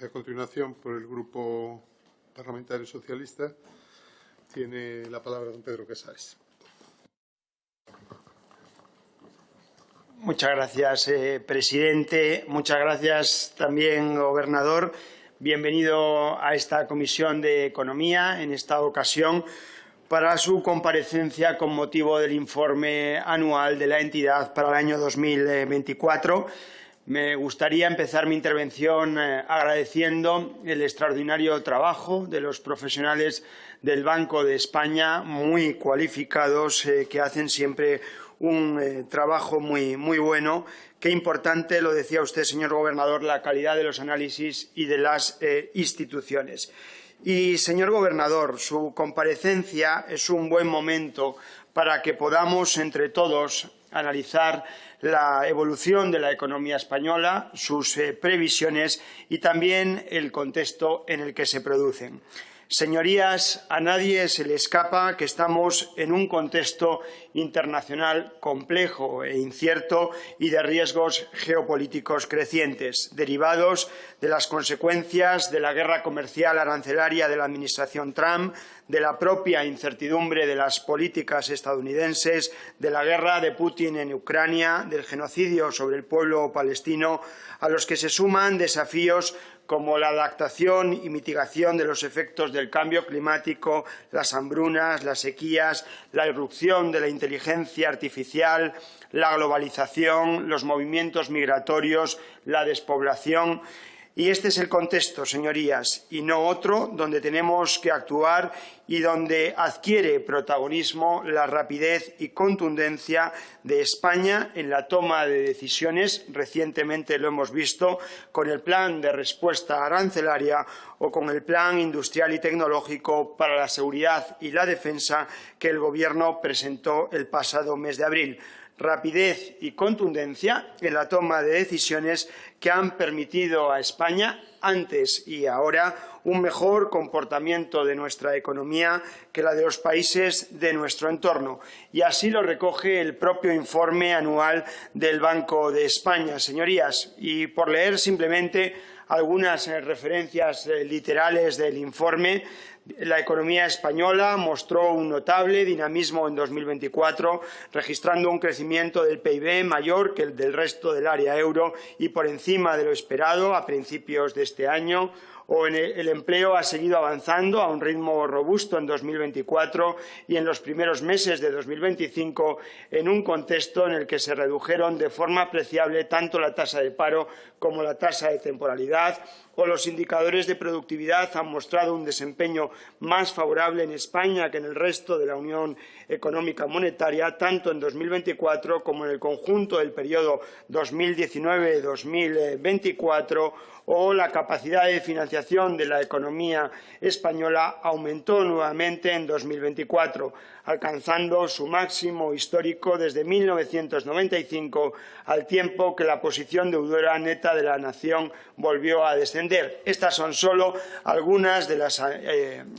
A continuación, por el Grupo Parlamentario Socialista, tiene la palabra don Pedro Casares. Muchas gracias, presidente. Muchas gracias también, gobernador. Bienvenido a esta Comisión de Economía, en esta ocasión, para su comparecencia con motivo del informe anual de la entidad para el año 2024. Me gustaría empezar mi intervención agradeciendo el extraordinario trabajo de los profesionales del Banco de España, muy cualificados, que hacen siempre un trabajo muy bueno. Qué importante, lo decía usted, señor gobernador, la calidad de los análisis y de las instituciones. Y, señor gobernador, su comparecencia es un buen momento para que podamos, entre todos, analizar la evolución de la economía española, sus previsiones y también el contexto en el que se producen. Señorías, a nadie se le escapa que estamos en un contexto internacional complejo e incierto y de riesgos geopolíticos crecientes, derivados de las consecuencias de la guerra comercial arancelaria de la administración Trump, de la propia incertidumbre de las políticas estadounidenses, de la guerra de Putin en Ucrania, del genocidio sobre el pueblo palestino, a los que se suman desafíos como la adaptación y mitigación de los efectos del cambio climático, las hambrunas, las sequías, la irrupción de la inteligencia artificial, la globalización, los movimientos migratorios, la despoblación. Y este es el contexto, señorías, y no otro, donde tenemos que actuar y donde adquiere protagonismo la rapidez y contundencia de España en la toma de decisiones. Recientemente lo hemos visto con el Plan de Respuesta Arancelaria o con el Plan Industrial y Tecnológico para la Seguridad y la Defensa que el Gobierno presentó el pasado mes de abril. Rapidez y contundencia en la toma de decisiones que han permitido a España, antes y ahora, un mejor comportamiento de nuestra economía que la de los países de nuestro entorno. Y así lo recoge el propio informe anual del Banco de España, señorías. Y por leer simplemente algunas referencias literales del informe, la economía española mostró un notable dinamismo en 2024, registrando un crecimiento del PIB mayor que el del resto del área euro y por encima de lo esperado a principios de este año. El empleo ha seguido avanzando a un ritmo robusto en 2024 y en los primeros meses de 2025, en un contexto en el que se redujeron de forma apreciable tanto la tasa de paro como la tasa de temporalidad, o los indicadores de productividad han mostrado un desempeño más favorable en España que en el resto de la Unión Económica Monetaria, tanto en 2024 como en el conjunto del periodo 2019-2024, o la capacidad de financiación de la economía española aumentó nuevamente en 2024, alcanzando su máximo histórico desde 1995, al tiempo que la posición deudora neta de la nación volvió a descender. Estas son solo algunas de las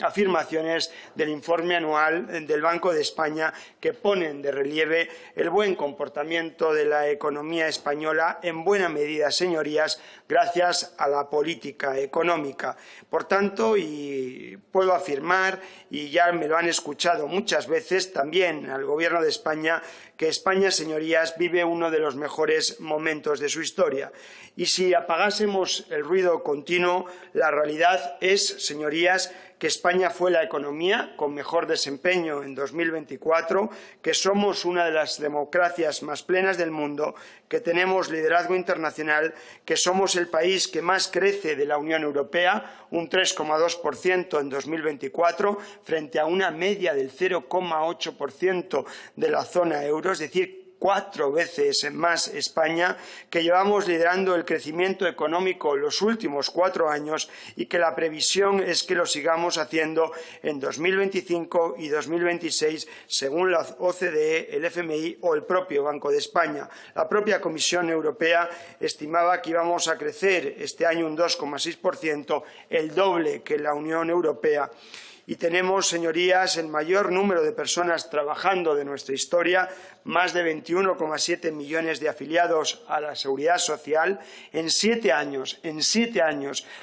afirmaciones del informe anual del Banco de España que ponen de relieve el buen comportamiento de la economía española, en buena medida, señorías, gracias a la política económica. Por tanto, y puedo afirmar, y ya me lo han escuchado muchas veces también al Gobierno de España, que España, señorías, vive uno de los mejores momentos de su historia. Y si apagásemos el ruido continuo, la realidad es, señorías, que España fue la economía con mejor desempeño en 2024, que somos una de las democracias más plenas del mundo, que tenemos liderazgo internacional, que somos el país que más crece de la Unión Europea, un 3,2% en 2024, frente a una media del 0,8% de la zona euro, es decir, 4 veces más España, que llevamos liderando el crecimiento económico los últimos 4 años y que la previsión es que lo sigamos haciendo en 2025 y 2026, según la OCDE, el FMI o el propio Banco de España. La propia Comisión Europea estimaba que íbamos a crecer este año un 2,6%, el doble que la Unión Europea. y tenemos, señorías, el mayor número de personas trabajando de nuestra historia, más de 21,7 millones de afiliados a la Seguridad Social. En 7 años,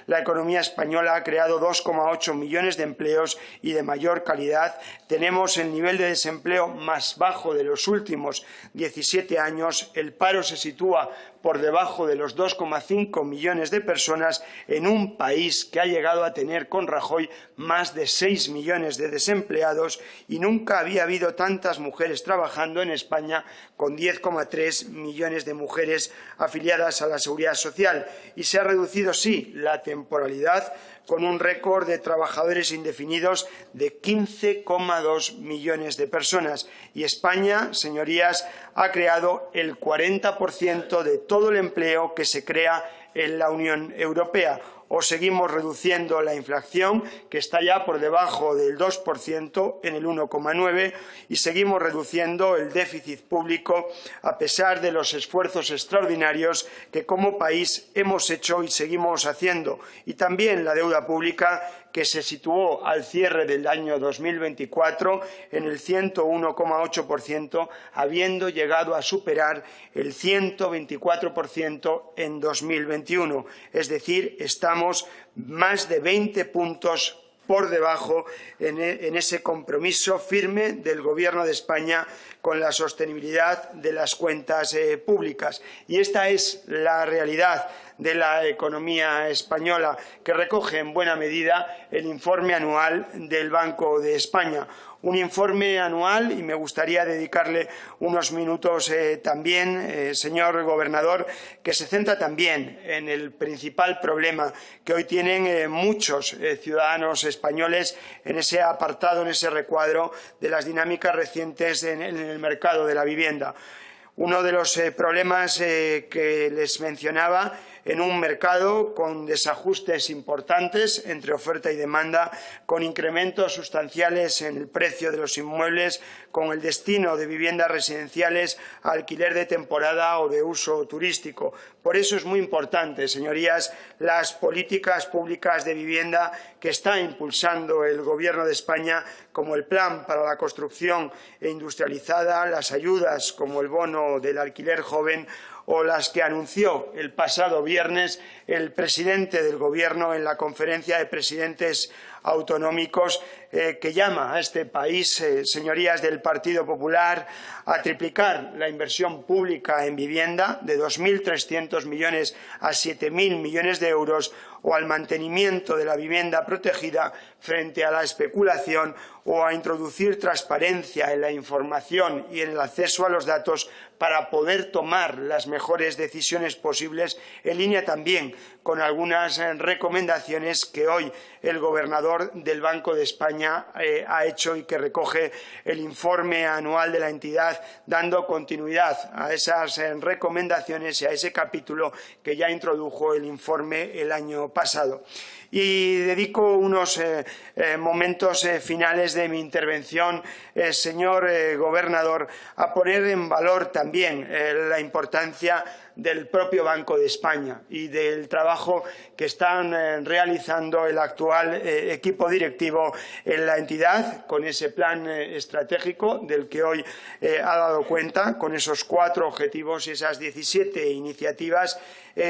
la economía española ha creado 2,8 millones de empleos y de mayor calidad. Tenemos el nivel de desempleo más bajo de los últimos 17 años. El paro se sitúa por debajo de los 2,5 millones de personas en un país que ha llegado a tener con Rajoy más de 6 millones de desempleados, y nunca había habido tantas mujeres trabajando en España, con 10,3 millones de mujeres afiliadas a la Seguridad Social. Y se ha reducido, sí, la temporalidad, con un récord de trabajadores indefinidos de 15,2 millones de personas. Y España, señorías, ha creado el 40% de todo el empleo que se crea en la Unión Europea. O seguimos reduciendo la inflación, que está ya por debajo del 2%, en el 1,9%, y seguimos reduciendo el déficit público a pesar de los esfuerzos extraordinarios que como país hemos hecho y seguimos haciendo. Y también la deuda pública, que se situó al cierre del año 2024 en el 101,8%, habiendo llegado a superar el 124% en 2021. Es decir, estamos más de 20 puntos por debajo en ese compromiso firme del Gobierno de España con la sostenibilidad de las cuentas públicas. Y esta es la realidad de la economía española, que recoge en buena medida el informe anual del Banco de España. Un informe anual, y me gustaría dedicarle unos minutos también, señor gobernador, que se centra también en el principal problema que hoy tienen muchos ciudadanos españoles en ese apartado, en ese recuadro de las dinámicas recientes en el mercado de la vivienda. Uno de los problemas que les mencionaba, en un mercado con desajustes importantes entre oferta y demanda, con incrementos sustanciales en el precio de los inmuebles, con el destino de viviendas residenciales a alquiler de temporada o de uso turístico. Por eso es muy importante, señorías, las políticas públicas de vivienda que está impulsando el Gobierno de España, como el Plan para la Construcción Industrializada, las ayudas como el bono del alquiler joven, o las que anunció el pasado viernes el presidente del Gobierno en la conferencia de presidentes autonómicos, que llama a este país, señorías del Partido Popular, a triplicar la inversión pública en vivienda de 2.300 millones a 7.000 millones de euros, o al mantenimiento de la vivienda protegida frente a la especulación, o a introducir transparencia en la información y en el acceso a los datos para poder tomar las mejores decisiones posibles, en línea también con algunas recomendaciones que hoy el gobernador del Banco de España ha hecho y que recoge el informe anual de la entidad, dando continuidad a esas recomendaciones y a ese capítulo que ya introdujo el informe el año pasado. Y dedico unos momentos finales de mi intervención, señor gobernador, a poner en valor también la importancia del propio Banco de España y del trabajo que están realizando el actual equipo directivo en la entidad, con ese plan estratégico del que hoy ha dado cuenta, con esos 4 objetivos y esas 17 iniciativas,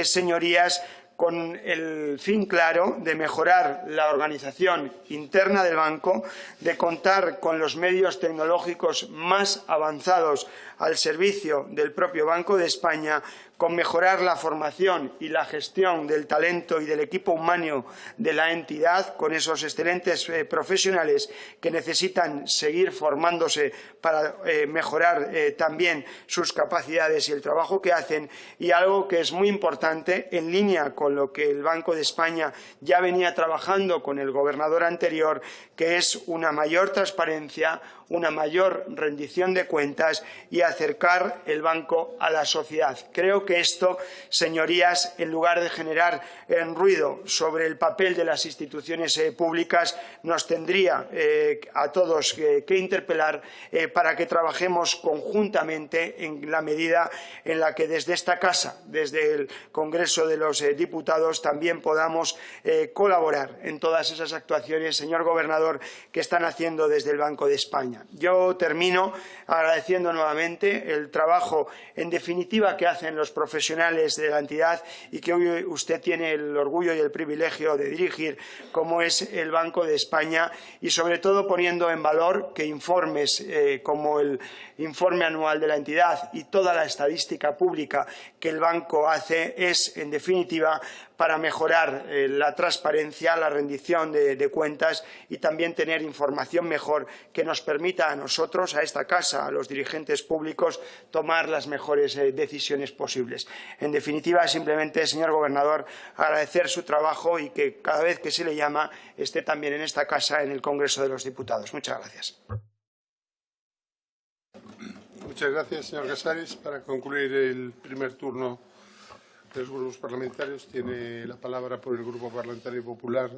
señorías, con el fin claro de mejorar la organización interna del banco, de contar con los medios tecnológicos más avanzados al servicio del propio Banco de España, con mejorar la formación y la gestión del talento y del equipo humano de la entidad, con esos excelentes profesionales que necesitan seguir formándose para mejorar también sus capacidades y el trabajo que hacen, y algo que es muy importante, en línea con lo que el Banco de España ya venía trabajando con el gobernador anterior, que es una mayor transparencia, una mayor rendición de cuentas y acercar el banco a la sociedad. Creo creo que esto, señorías, en lugar de generar ruido sobre el papel de las instituciones públicas, nos tendría a todos que interpelar para que trabajemos conjuntamente en la medida en la que desde esta casa, desde el Congreso de los Diputados, también podamos colaborar en todas esas actuaciones, señor gobernador, que están haciendo desde el Banco de España. Yo termino agradeciendo nuevamente el trabajo, en definitiva, que hacen los profesionales de la entidad y que hoy usted tiene el orgullo y el privilegio de dirigir, como es el Banco de España, y sobre todo poniendo en valor que informes como el informe anual de la entidad y toda la estadística pública que el banco hace es, en definitiva, para mejorar la transparencia, la rendición de cuentas y también tener información mejor que nos permita a nosotros, a esta casa, a los dirigentes públicos, tomar las mejores decisiones posibles. En definitiva, simplemente, señor gobernador, agradecer su trabajo y que cada vez que se le llama esté también en esta casa, en el Congreso de los Diputados. Muchas gracias. Muchas gracias, señor Casares. Para concluir el primer turno de los grupos parlamentarios, tiene la palabra por el Grupo Parlamentario Popular.